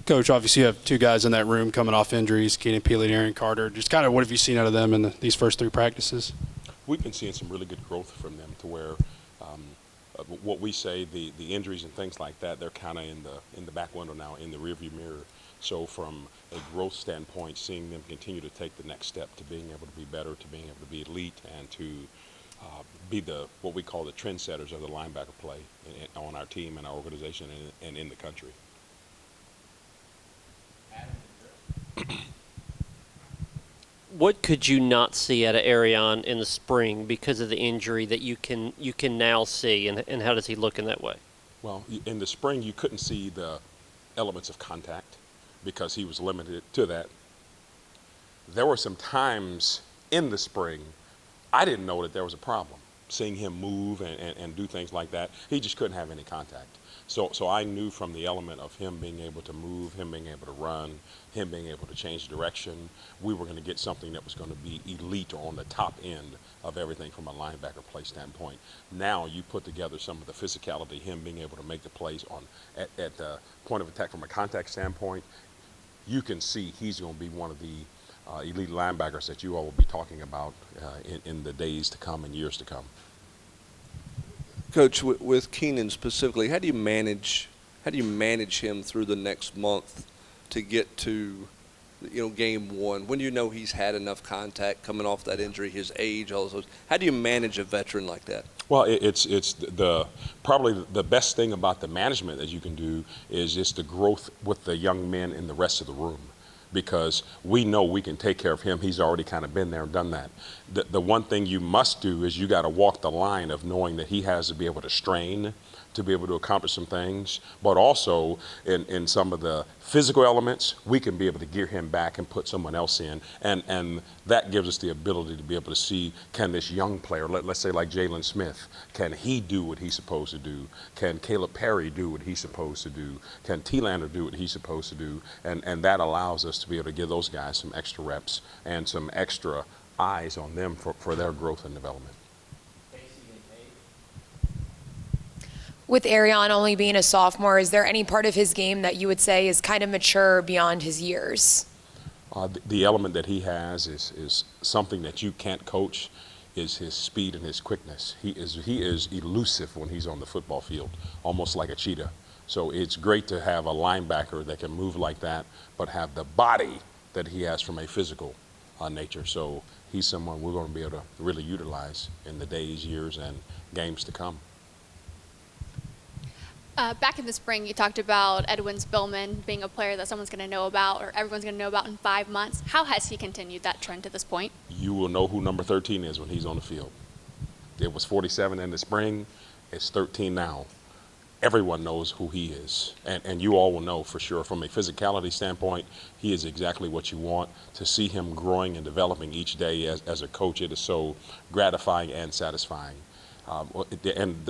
Coach, obviously you have two guys in that room coming off injuries, Keenan Peely and Aaron Carter. Just kind of what have you seen out of them in these first three practices? We've been seeing some really good growth from them to where what we say, the injuries and things like that, they're kind of in the back window now, in the rearview mirror. So from a growth standpoint, seeing them continue to take the next step to being able to be better, to being able to be elite, and to be what we call the trendsetters of the linebacker play on our team and our organization and in the country. What could you not see out of Arion in the spring because of the injury that you can now see, and how does he look in that way? Well, in the spring you couldn't see the elements of contact because he was limited to that. There were some times in the spring I didn't know that there was a problem seeing him move and do things like that. He just couldn't have any contact. So I knew from the element of him being able to move, him being able to run, him being able to change direction, we were going to get something that was going to be elite or on the top end of everything from a linebacker play standpoint. Now you put together some of the physicality, him being able to make the plays at the point of attack from a contact standpoint, you can see he's going to be one of the elite linebackers that you all will be talking about in the days to come and years to come. Coach, with Keenan specifically, how do you manage him through the next month to get to, game one? When do you know he's had enough contact coming off that injury, his age, all those? How do you manage a veteran like that? Well, it's probably the best thing about the management that you can do is just the growth with the young men in the rest of the room. Because we know we can take care of him. He's already kind of been there and done that. The one thing you must do is you got to walk the line of knowing that he has to be able to strain to be able to accomplish some things, but also in some of the physical elements, we can be able to gear him back and put someone else in, and that gives us the ability to be able to see, can this young player, let's say like Jalen Smith, can he do what he's supposed to do? Can Caleb Perry do what he's supposed to do? Can T-Lander do what he's supposed to do? And that allows us to be able to give those guys some extra reps and some extra eyes on them for their growth and development. With Arion only being a sophomore, is there any part of his game that you would say is kind of mature beyond his years? The element that he has is something that you can't coach, is his speed and his quickness. He is elusive when he's on the football field, almost like a cheetah. So it's great to have a linebacker that can move like that, but have the body that he has from a physical nature. So he's someone we're going to be able to really utilize in the days, years, and games to come. Back in the spring, you talked about Edwin Spillman being a player that someone's going to know about, or everyone's going to know about in 5 months. How has he continued that trend to this point? You will know who number 13 is when he's on the field. It was 47 in the spring. It's 13 now. Everyone knows who he is, and you all will know for sure. From a physicality standpoint, he is exactly what you want. To see him growing and developing each day as a coach, it is so gratifying and satisfying.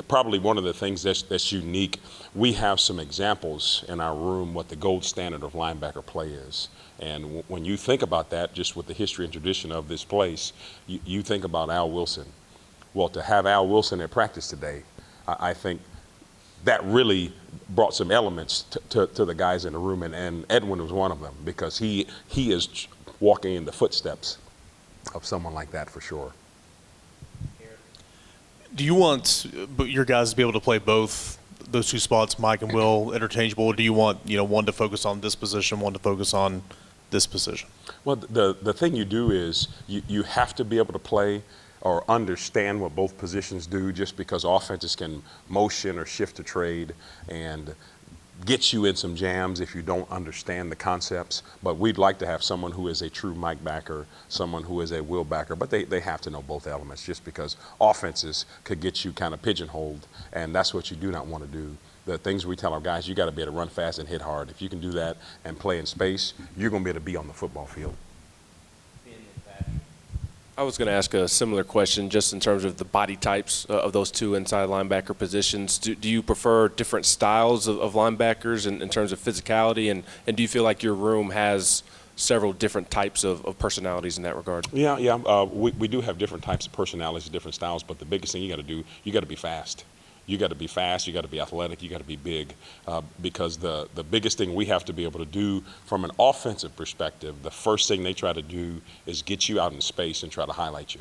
Probably one of the things that's unique, we have some examples in our room what the gold standard of linebacker play is. And when you think about that, just with the history and tradition of this place, you think about Al Wilson. Well, to have Al Wilson at practice today, I think that really brought some elements to the guys in the room, and Edwin was one of them, because he is walking in the footsteps of someone like that for sure. Do you want your guys to be able to play both those two spots, Mike and Will, interchangeable? Or do you want one to focus on this position, one to focus on this position? Well, the thing you do is you have to be able to play or understand what both positions do, just because offenses can motion or shift a trade and get you in some jams if you don't understand the concepts. But we'd like to have someone who is a true Mike backer, someone who is a Will backer, but they have to know both elements, just because offenses could get you kind of pigeonholed, and that's what you do not want to do. The things we tell our guys, you got to be able to run fast and hit hard. If you can do that and play in space, you're going to be able to be on the football field. I was going to ask a similar question just in terms of the body types of those two inside linebacker positions. Do you prefer different styles of linebackers in terms of physicality, and do you feel like your room has several different types of personalities in that regard? Yeah. We do have different types of personalities, different styles, but the biggest thing you got to do, you got to be fast. You got to be fast, you got to be athletic, you got to be big, because the biggest thing we have to be able to do from an offensive perspective, the first thing they try to do is get you out in space and try to highlight you.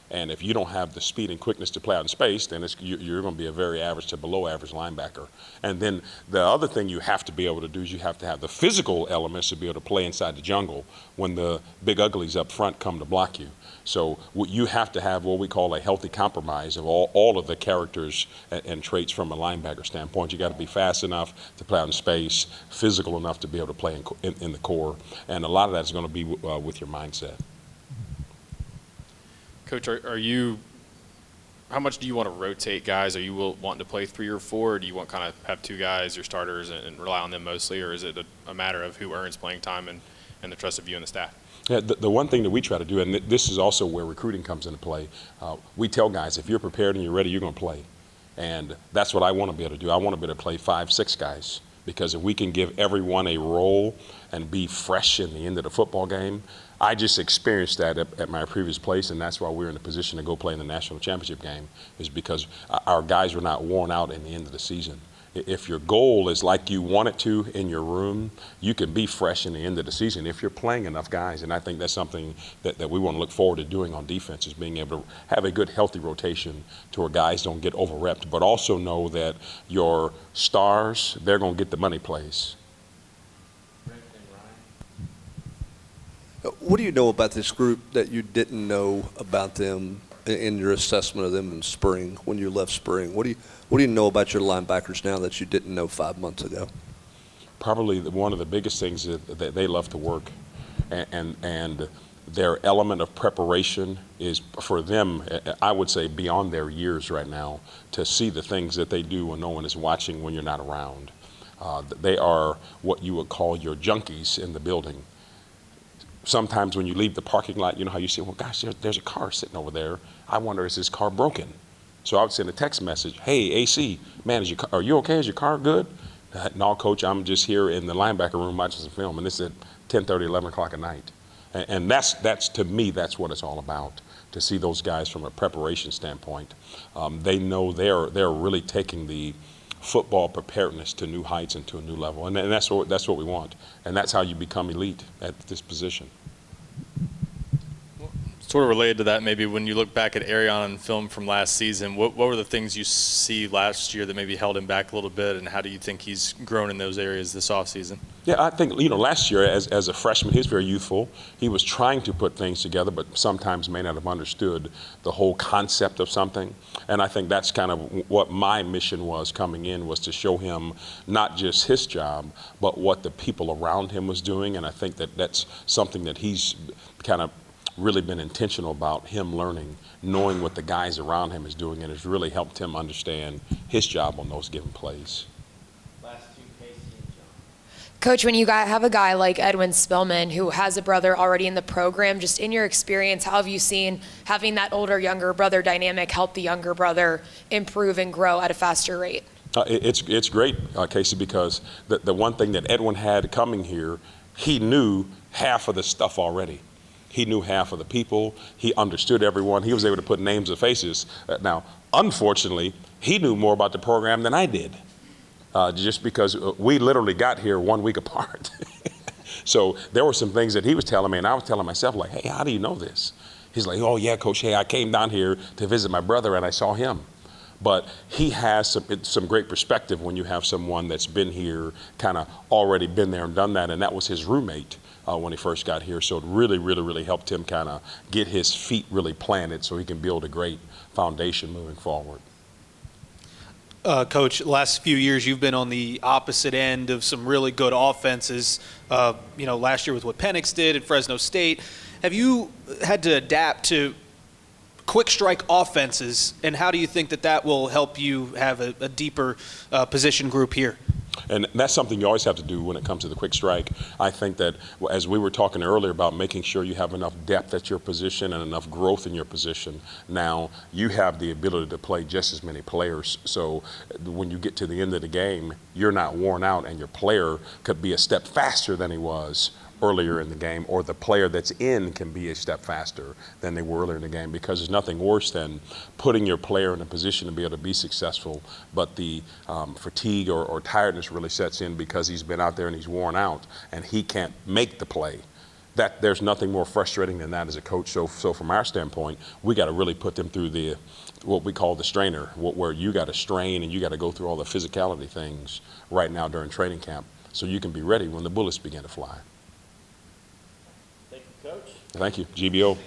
And if you don't have the speed and quickness to play out in space, then you're going to be a very average to below average linebacker. And then the other thing you have to be able to do is you have to have the physical elements to be able to play inside the jungle when the big uglies up front come to block you. So you have to have what we call a healthy compromise of all of the characters and traits from a linebacker standpoint. You got to be fast enough to play out in space, physical enough to be able to play in the core. And a lot of that is going to be with your mindset. Coach, how much do you want to rotate guys? Are you wanting to play 3 or 4, or do you want kind of have 2 guys, your starters, and rely on them mostly, or is it a matter of who earns playing time and the trust of you and the staff? Yeah, the one thing that we try to do, and this is also where recruiting comes into play, we tell guys, if you're prepared and you're ready, you're going to play. And that's what I want to be able to do. I want to be able to play 5, 6 guys, because if we can give everyone a role and be fresh in the end of the football game. I just experienced that at my previous place, and that's why we're in a position to go play in the national championship game, is because our guys were not worn out in the end of the season. If your goal is like you want it to in your room, you can be fresh in the end of the season if you're playing enough guys. And I think that's something that we want to look forward to doing on defense, is being able to have a good, healthy rotation to where guys don't get over-repped, but also know that your stars, they're going to get the money plays. What do you know about this group that you didn't know about them in your assessment of them in spring, when you left spring? What do you know about your linebackers now that you didn't know 5 months ago? Probably one of the biggest things that they love to work, and their element of preparation is, for them, I would say, beyond their years right now, to see the things that they do when no one is watching, when you're not around. They are what you would call your junkies in the building. Sometimes when you leave the parking lot, you know how you say, well, gosh, there's a car sitting over there. I wonder, is this car broken? So I would send a text message, hey, AC, man, are you okay? Is your car good? No, Coach, I'm just here in the linebacker room watching some film, and this is at 10:30, 11 o'clock at night. And that's to me, that's what it's all about, to see those guys from a preparation standpoint. They know they're really taking the football preparedness to new heights and to a new level, and that's what we want, and that's how you become elite at this position. Sort of related to that, maybe when you look back at Arion and film from last season, what were the things you see last year that maybe held him back a little bit, and how do you think he's grown in those areas this offseason? Yeah, I think, last year as a freshman, he was very youthful. He was trying to put things together, but sometimes may not have understood the whole concept of something. And I think that's kind of what my mission was coming in, was to show him not just his job, but what the people around him was doing. And I think that's something that he's kind of really been intentional about, him learning, knowing what the guys around him is doing, and it's really helped him understand his job on those given plays. Coach, when you have a guy like Edwin Spillman who has a brother already in the program, just in your experience, how have you seen having that older, younger brother dynamic help the younger brother improve and grow at a faster rate? It's great, Casey, because the one thing that Edwin had coming here, he knew half of the stuff already. He knew half of the people. He understood everyone. He was able to put names and faces. Now, unfortunately, he knew more about the program than I did, just because we literally got here 1 week apart. So there were some things that he was telling me, and I was telling myself, like, hey, how do you know this? He's like, oh, yeah, Coach, hey, I came down here to visit my brother, and I saw him. But he has some great perspective when you have someone that's been here, kind of already been there and done that, and that was his roommate when he first got here. So it really, really, really helped him kind of get his feet really planted so he can build a great foundation moving forward. Coach, last few years you've been on the opposite end of some really good offenses. Last year with what Penix did at Fresno State. Have you had to adapt to quick strike offenses, and how do you think that will help you have a deeper position group here? And that's something you always have to do when it comes to the quick strike. I think that, as we were talking earlier about making sure you have enough depth at your position and enough growth in your position, now you have the ability to play just as many players. So when you get to the end of the game, you're not worn out, and your player could be a step faster than he was earlier in the game, or the player that's in can be a step faster than they were earlier in the game, because there's nothing worse than putting your player in a position to be able to be successful, but the fatigue or tiredness really sets in because he's been out there and he's worn out and he can't make the play. That there's nothing more frustrating than that as a coach. So from our standpoint, we got to really put them through what we call the strainer, where you got to strain and you got to go through all the physicality things right now during training camp, so you can be ready when the bullets begin to fly. Thank you, Coach. Thank you, GBO.